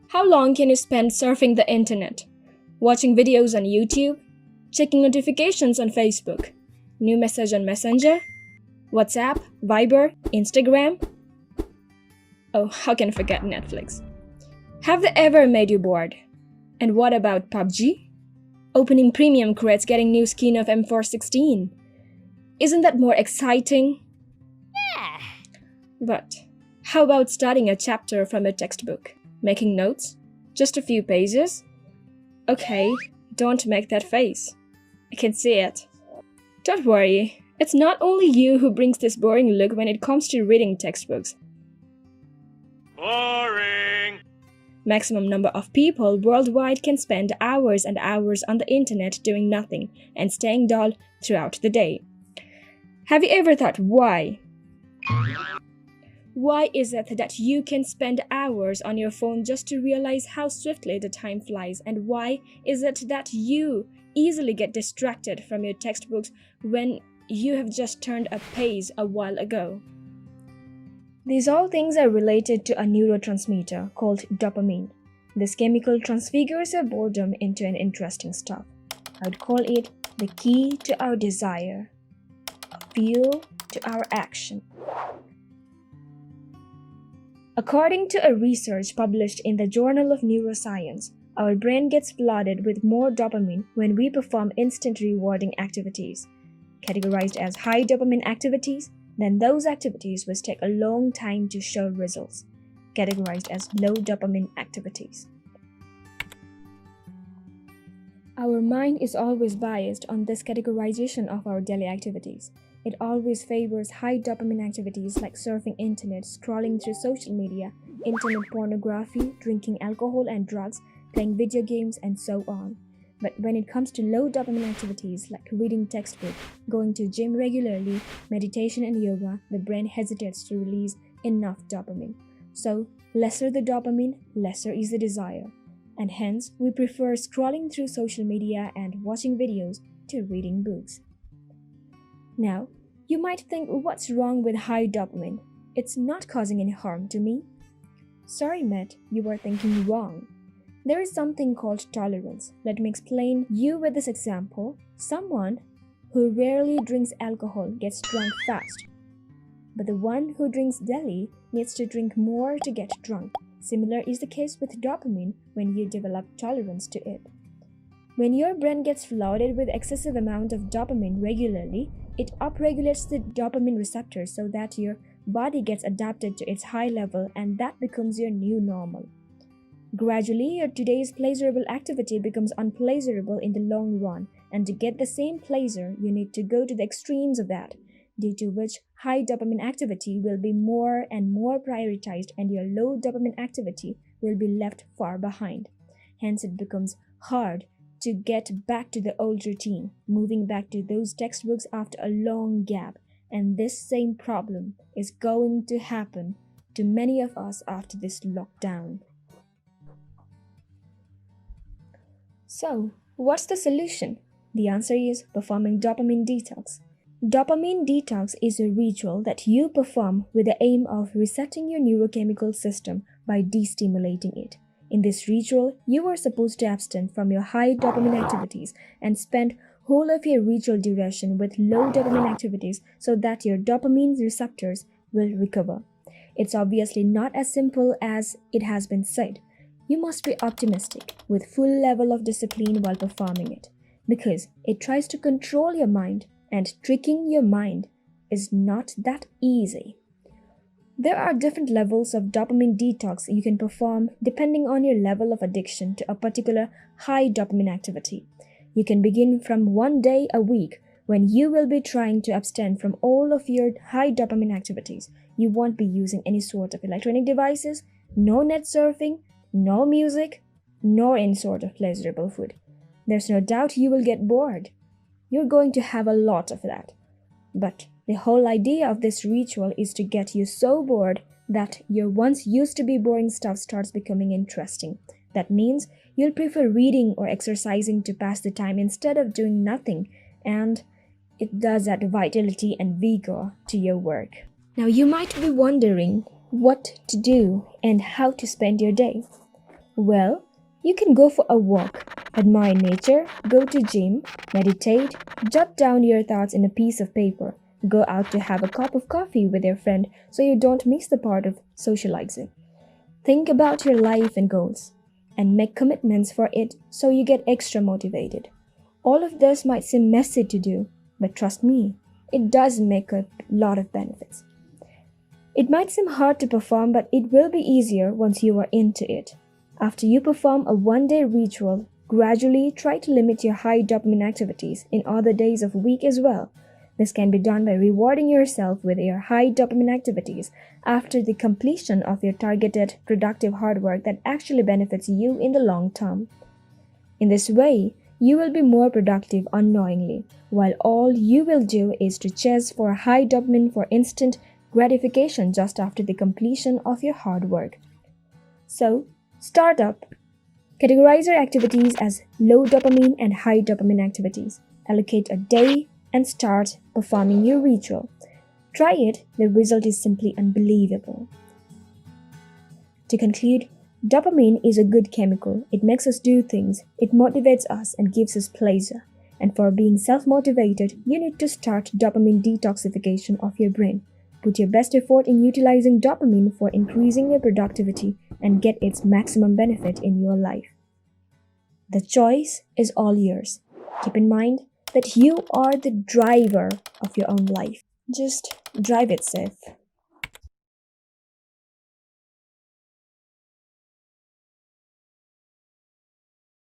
How long can you spend surfing the internet? Watching videos on YouTube? Checking notifications on Facebook? New message on Messenger? WhatsApp? Viber? Instagram? Oh, how can I forget Netflix? Have they ever made you bored? And what about PUBG? Opening premium crates, getting new skin of M416. Isn't that more exciting? But how about starting a chapter from a textbook? Making notes? Just a few pages? Okay, don't make that face. I can see it. Don't worry, it's not only you who brings this boring look when it comes to reading textbooks. Boring! Maximum number of people worldwide can spend hours and hours on the internet doing nothing and staying dull throughout the day. Have you ever thought why? Why is it that you can spend hours on your phone just to realize how swiftly the time flies? And why is it that you easily get distracted from your textbooks when you have just turned a page a while ago? These all things are related to a neurotransmitter called dopamine. This chemical transfigures your boredom into an interesting stuff. I would call it the key to our desire, a fuel to our action. According to a research published in the Journal of Neuroscience, our brain gets flooded with more dopamine when we perform instant rewarding activities, categorized as high dopamine activities, than those activities which take a long time to show results, categorized as low dopamine activities. Our mind is always biased on this categorization of our daily activities. It always favors high dopamine activities like surfing internet, scrolling through social media, internet pornography, drinking alcohol and drugs, playing video games, and so on. But when it comes to low dopamine activities like reading textbook, going to gym regularly, meditation and yoga, the brain hesitates to release enough dopamine. So, lesser the dopamine, lesser is the desire. And hence, we prefer scrolling through social media and watching videos to reading books. Now, you might think, what's wrong with high dopamine? It's not causing any harm to me. Sorry, Matt, you are thinking wrong. There is something called tolerance. Let me explain you with this example. Someone who rarely drinks alcohol gets drunk fast. But the one who drinks daily needs to drink more to get drunk. Similar is the case with dopamine when you develop tolerance to it. When your brain gets flooded with excessive amount of dopamine regularly, it upregulates the dopamine receptors so that your body gets adapted to its high level, and that becomes your new normal. Gradually, your today's pleasurable activity becomes unpleasurable in the long run, and to get the same pleasure, you need to go to the extremes of that, due to which high dopamine activity will be more and more prioritized and your low dopamine activity will be left far behind. Hence, it becomes hard to get back to the old routine, moving back to those textbooks after a long gap, and this same problem is going to happen to many of us after this lockdown. So, what's the solution? The answer is performing dopamine detox. Dopamine detox is a ritual that you perform with the aim of resetting your neurochemical system by destimulating it. In this ritual, you are supposed to abstain from your high dopamine activities and spend whole of your ritual duration with low dopamine activities so that your dopamine receptors will recover. It's obviously not as simple as it has been said. You must be optimistic with full level of discipline while performing it, because it tries to control your mind, and tricking your mind is not that easy. There are different levels of dopamine detox you can perform depending on your level of addiction to a particular high dopamine activity. You can begin from 1 day a week when you will be trying to abstain from all of your high dopamine activities. You won't be using any sort of electronic devices, no net surfing, no music, nor any sort of pleasurable food. There's no doubt you will get bored. You're going to have a lot of that. But the whole idea of this ritual is to get you so bored that your once used to be boring stuff starts becoming interesting. That means you'll prefer reading or exercising to pass the time instead of doing nothing, and it does add vitality and vigor to your work. Now you might be wondering what to do and how to spend your day. Well, you can go for a walk, admire nature, go to gym, meditate, jot down your thoughts in a piece of paper, go out to have a cup of coffee with your friend so you don't miss the part of socializing. Think about your life and goals and make commitments for it so you get extra motivated. All of this might seem messy to do, but trust me, it does make a lot of benefits. It might seem hard to perform, but it will be easier once you are into it. After you perform a 1 day ritual, gradually try to limit your high dopamine activities in other days of week as well. This can be done by rewarding yourself with your high dopamine activities after the completion of your targeted productive hard work that actually benefits you in the long term. In this way, you will be more productive unknowingly, while all you will do is to chase for high dopamine for instant gratification just after the completion of your hard work. So, start up. Categorize your activities as low dopamine and high dopamine activities. Allocate a day and start performing your ritual. Try it, the result is simply unbelievable. To conclude, dopamine is a good chemical. It makes us do things, it motivates us and gives us pleasure. And for being self-motivated, you need to start dopamine detoxification of your brain. Put your best effort in utilizing dopamine for increasing your productivity and get its maximum benefit in your life. The choice is all yours. Keep in mind that you are the driver of your own life. Just drive it safe.